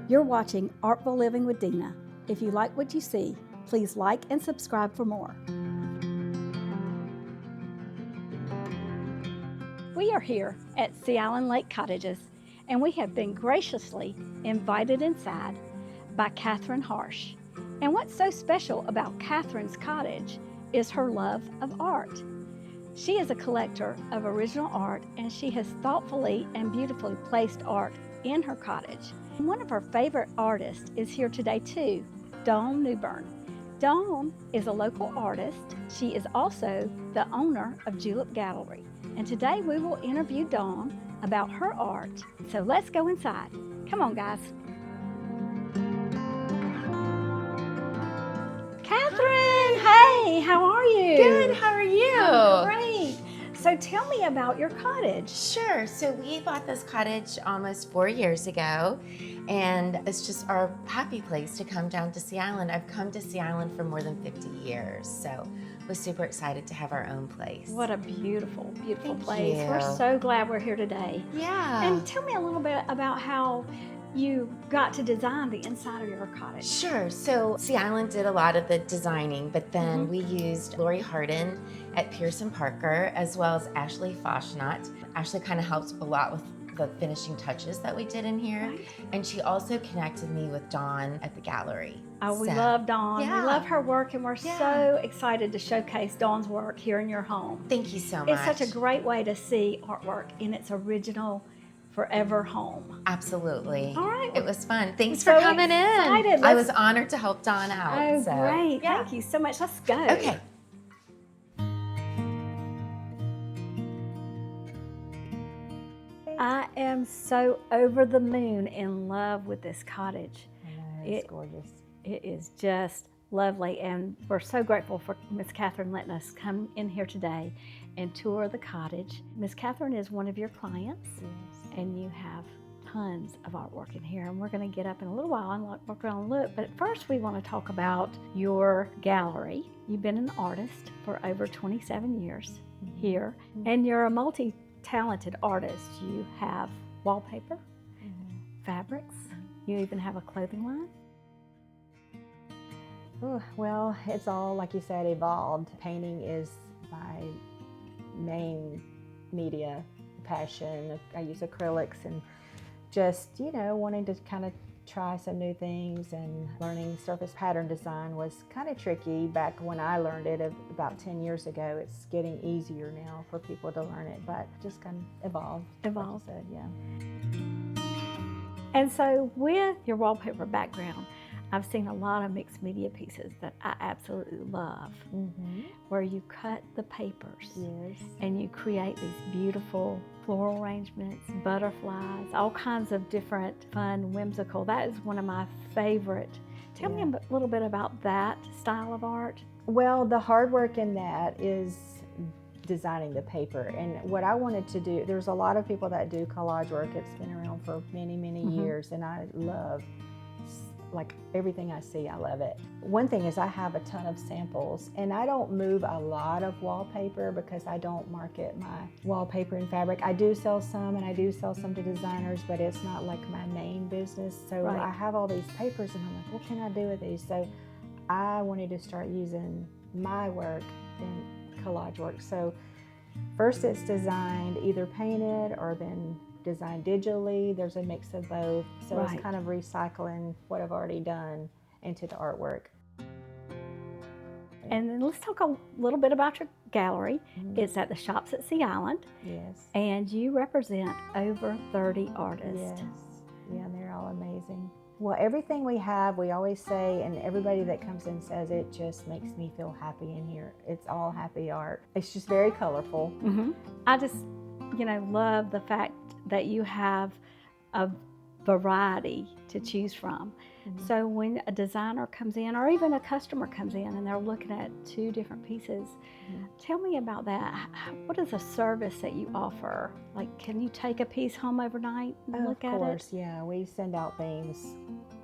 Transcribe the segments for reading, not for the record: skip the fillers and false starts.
You're watching Artful Living with Dina. If you like what you see, please like and subscribe for more. We are here at Sea Island Lake Cottages, and we have been graciously invited inside by Kathryn Harsh. And what's so special about Kathryn's cottage is her love of art. She is a collector of original art, and she has thoughtfully and beautifully placed art in her cottage. And one of her favorite artists is here today too, Dawn Newbern. Dawn is a local artist. She is also the owner of Julep Gallery. And today we will interview Dawn about her art. So let's go inside. Come on, guys. Kathryn, hey, how are you? Good, how are you? I'm great. So tell me about your cottage. Sure, so we bought this cottage almost 4 years ago, and it's just our happy place to come down to Sea Island. I've come to Sea Island for more than 50 years, so we're super excited to have our own place. What a beautiful, beautiful Thank place. you. We're so glad we're here today. Yeah. And tell me a little bit about how you got to design the inside of your cottage. Sure, so Sea Island did a lot of the designing, but then we used Lori Hardin at Pearson Parker, as well as Ashley Foshnot. Ashley kind of helped a lot with the finishing touches that we did in here. Right. And she also connected me with Dawn at the gallery. Oh, we So, love Dawn. yeah. We love her work, and we're Yeah. so excited to showcase Dawn's work here in your home. Thank you so much. It's such a great way to see artwork in its original, forever home. Absolutely. All right. It was fun. Thanks So for coming excited. in. I was honored to help Dawn out. Oh, so, great. Yeah. Thank you so much. Let's go. Okay. I am so over the moon in love with this cottage. I know, it's gorgeous. It is just lovely, and we're so grateful for Miss Kathryn letting us come in here today and tour the cottage. Miss Kathryn is one of your clients, Yes. and you have tons of artwork in here, and we're going to get up in a little while and we're going to look. But first we want to talk about your gallery. You've been an artist for over 27 years here, and you're a multi-talented artist. You have wallpaper, fabrics, you even have a clothing line. Oh, well, it's all, like you said, evolved. Painting is my main media passion. I use acrylics and just, wanting to kind of try some new things, and learning surface pattern design was kind of tricky back when I learned it about 10 years ago. It's getting easier now for people to learn it, but just kind of evolved. Evolved. Like you said, yeah. And so with your wallpaper background, I've seen a lot of mixed media pieces that I absolutely love, where you cut the papers Yes. and you create these beautiful floral arrangements, butterflies, all kinds of different fun, whimsical. That is one of my favorite. Tell me a little bit about that style of art. Well, the hard work in that is designing the paper. And what I wanted to do, there's a lot of people that do collage work. It's been around for many, many years, and I love, like, everything I see, I love it. One thing is I have a ton of samples, and I don't move a lot of wallpaper because I don't market my wallpaper and fabric. I do sell some, and I do sell some to designers, but it's not like my main business. So I have all these papers, and I'm like, what can I do with these? So I wanted to start using my work in collage work. So first it's designed either painted or then designed digitally. There's a mix of both. So it's kind of recycling what I've already done into the artwork. And then let's talk a little bit about your gallery. It's at the Shops at Sea Island. Yes. And you represent over 30 artists. Yes. Yeah, and they're all amazing. Well, everything we have, we always say, and everybody that comes in says, it just makes me feel happy in here. It's all happy art. It's just very colorful. I just, love the fact that you have a variety to choose from. So when a designer comes in, or even a customer comes in and they're looking at two different pieces, tell me about that. What is a service that you offer? Like, can you take a piece home overnight and look at it? Of course, yeah. We send out things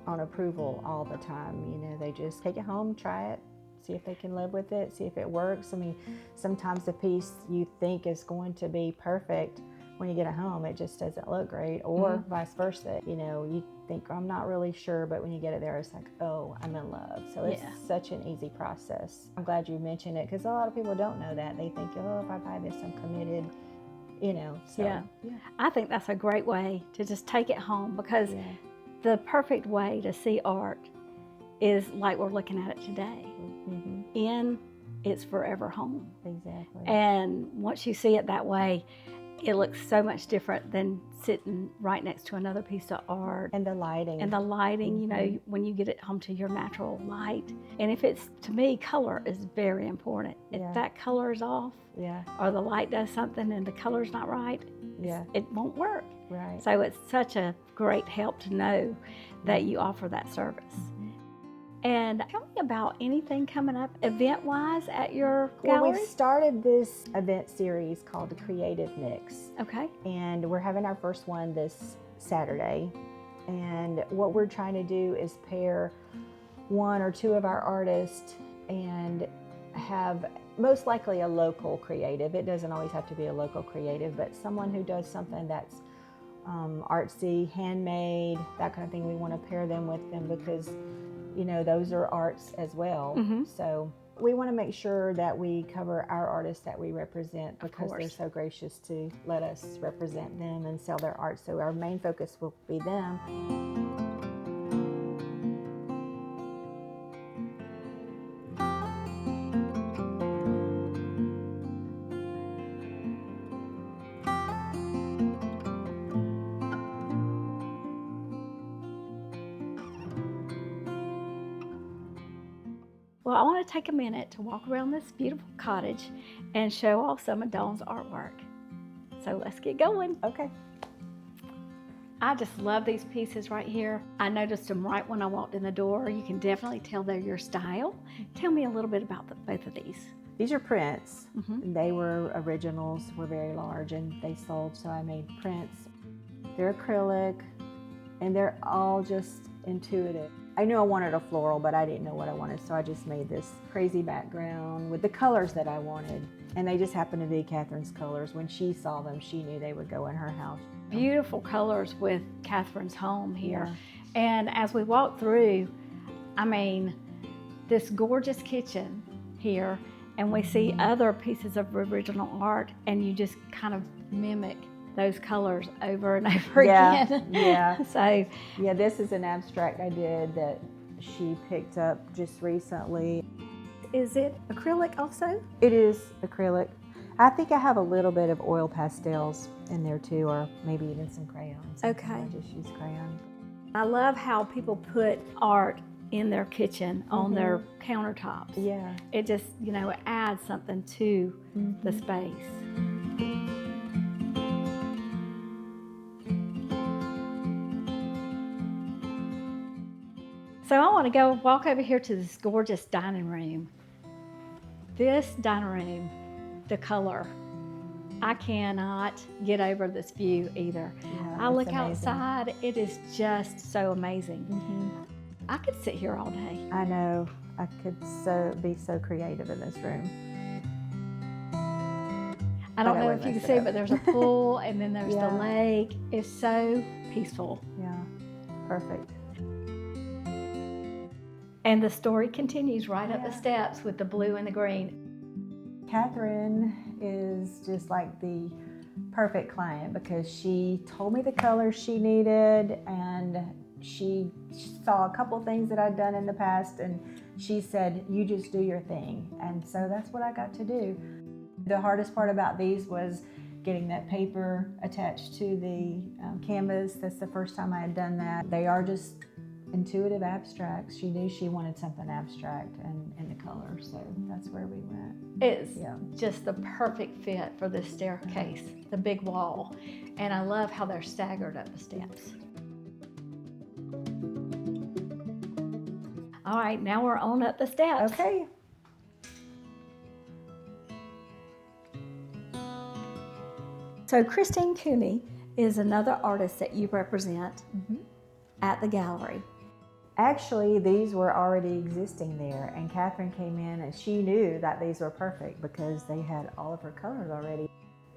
on approval all the time. They just take it home, try it, see if they can live with it, see if it works. I mean, sometimes the piece you think is going to be perfect, when you get it home, it just doesn't look great, or vice versa. You know, you think, I'm not really sure, but when you get it there, it's like, oh, I'm in love. So it's such an easy process. I'm glad you mentioned it, because a lot of people don't know that. They think, oh, if I buy this, I'm committed, you know. So, yeah. I think that's a great way to just take it home, because the perfect way to see art is like we're looking at it today. In its forever home. Exactly. And once you see it that way, it looks so much different than sitting right next to another piece of art. And the lighting. And the lighting, you know, when you get it home to your natural light. And if it's, to me, color is very important. If that color is off, or the light does something and the color's not right, it won't work. Right. So it's such a great help to know that you offer that service. And tell me about anything coming up event-wise at your gallery. Well, we started this event series called the Creative Mix. Okay. And we're having our first one this Saturday. And what we're trying to do is pair one or two of our artists and have most likely a local creative. It doesn't always have to be a local creative, but someone who does something that's artsy, handmade, that kind of thing. We want to pair them with them because, you know, those are arts as well. So we want to make sure that we cover our artists that we represent, because they're so gracious to let us represent them and sell their art. So our main focus will be them. Well, I want to take a minute to walk around this beautiful cottage and show off some of Dawn's artwork. So let's get going. Okay. I just love these pieces right here. I noticed them right when I walked in the door. You can definitely tell they're your style. Tell me a little bit about both of these. These are prints. They were originals, were very large, and they sold, so I made prints. They're acrylic, and they're all just intuitive. I knew I wanted a floral, but I didn't know what I wanted, so I just made this crazy background with the colors that I wanted. And they just happened to be Kathryn's colors. When she saw them, she knew they would go in her house. Beautiful colors with Kathryn's home here. And as we walk through, I mean, this gorgeous kitchen here, and we see other pieces of original art, and you just kind of mimic those colors over and over again. So this is an abstract I did that she picked up just recently. Is it acrylic also? It is acrylic. I think I have a little bit of oil pastels in there too, or maybe even some crayons. Okay. I just use crayon. I love how people put art in their kitchen on their countertops. Yeah. It just, you know, it adds something to the space. So I want to go walk over here to this gorgeous dining room. This dining room, the color, I cannot get over this view either. Yeah, I look amazing. outside, it is just so amazing. I could sit here all day. I know. I could be so creative in this room. I don't know if you can see, but there's a pool and then there's the lake. It's so peaceful. Yeah, perfect. And the story continues right up the steps with the blue and the green. Kathryn is just like the perfect client because she told me the colors she needed, and she saw a couple things that I'd done in the past, and she said, you just do your thing. And so that's what I got to do. The hardest part about these was getting that paper attached to the canvas. That's the first time I had done that. They are just intuitive abstracts. She knew she wanted something abstract and in the color, so that's where we went. It's just the perfect fit for this staircase, the big wall. And I love how they're staggered up the steps. All right, now we're on up the steps. Okay. So Christine Cooney is another artist that you represent at the gallery. Actually, these were already existing there, and Kathryn came in and she knew that these were perfect because they had all of her colors already.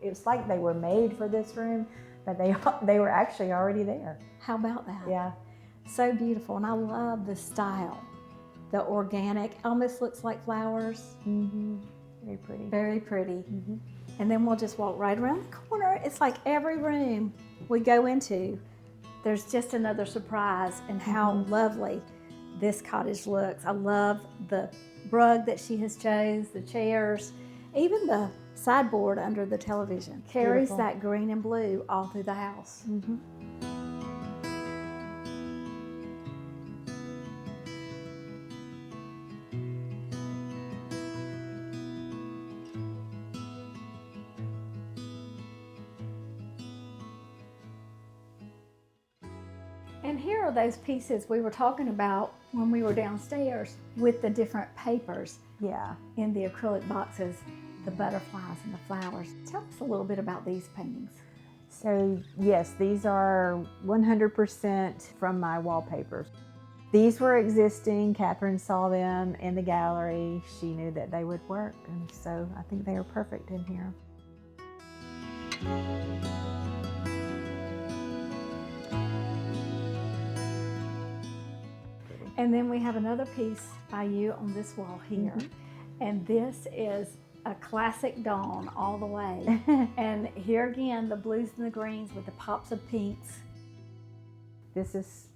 it's like they were made for this room, but they were actually already there. How about that? Yeah. So beautiful, and I love the style. The organic, almost looks like flowers. Mm-hmm. Very pretty. Very pretty. Mm-hmm. And then we'll just walk right around the corner. It's like every room we go into, there's just another surprise in how lovely this cottage looks. I love the rug that she has chose, the chairs, even the sideboard under the television. Carries Beautiful. that green and blue all through the house. Mm-hmm. And here are those pieces we were talking about when we were downstairs with the different papers Yeah. in the acrylic boxes, the butterflies and the flowers. Tell us a little bit about these paintings. So yes, these are 100% from my wallpapers. These were existing. Kathryn saw them in the gallery. She knew that they would work, and so I think they are perfect in here. And then we have another piece by you on this wall here. And this is a classic Dawn all the way. And here again, the blues and the greens with the pops of pinks. This is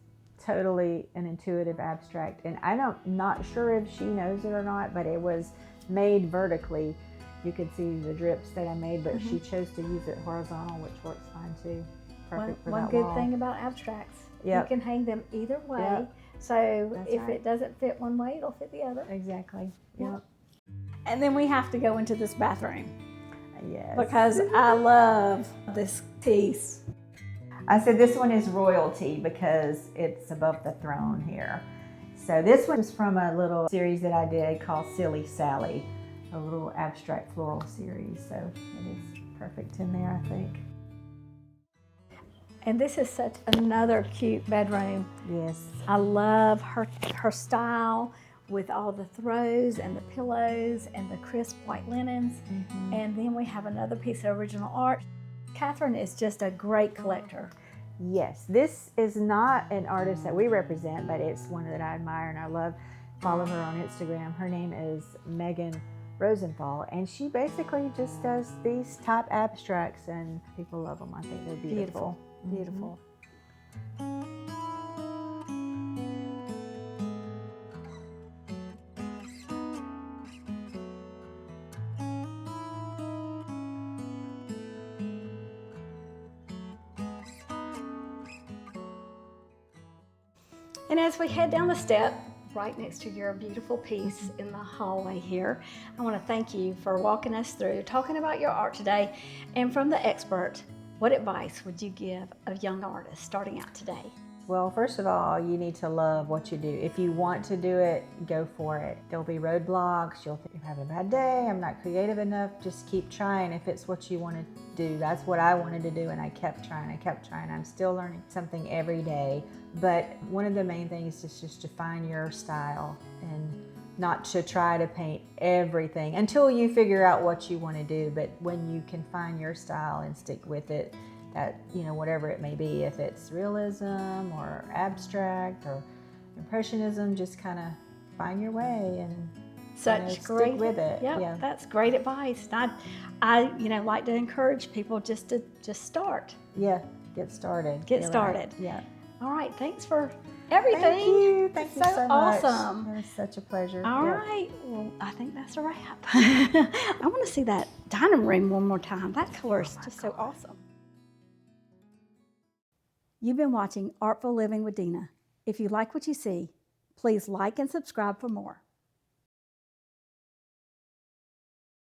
totally an intuitive abstract, and I'm not sure if she knows it or not, but it was made vertically. You could see the drips that I made, but she chose to use it horizontal, which works fine too. Perfect for One that good wall. thing about abstracts, Yep. you can hang them either way. Yep. So That's if right. it doesn't fit one way, it'll fit the other. Exactly. Yep. And then we have to go into this bathroom Yes. because I love this piece. I said this one is royalty because it's above the throne here. So this one is from a little series that I did called Silly Sally, a little abstract floral series. So it is perfect in there, I think. And this is such another cute bedroom. Yes. I love her style with all the throws and the pillows and the crisp white linens. And then we have another piece of original art. Kathryn is just a great collector. Yes, this is not an artist that we represent, but it's one that I admire and I love. Follow her on Instagram. Her name is Megan Rosenthal, and she basically just does these top abstracts, and people love them. I think they're beautiful. Beautiful. And as we head down the step, right next to your beautiful piece in the hallway here, I want to thank you for walking us through, talking about your art today. And from the expert, what advice would you give a young artist starting out today? Well, first of all, you need to love what you do. If you want to do it, go for it. There'll be roadblocks. You'll think you're having a bad day. I'm not creative enough. Just keep trying if it's what you want to do. That's what I wanted to do, and I kept trying. I'm still learning something every day. But one of the main things is just to find your style and not to try to paint everything until you figure out what you want to do. But when you can find your style and stick with it, that, you know, whatever it may be, if it's realism or abstract or impressionism, just kind of find your way and Such stick great with it. Yep, Yeah, that's great advice. I like to encourage people just to start. yeah. Get started. Get You're started. Right. Yeah. All right, thanks for everything. Thank you. Thank you so so much. awesome. It was such a pleasure. All Yeah. right, well, I think that's a wrap. I want to see that dining room one more time. That color is just so awesome. You've been watching Artful Living with Dina. If you like what you see, please like and subscribe for more.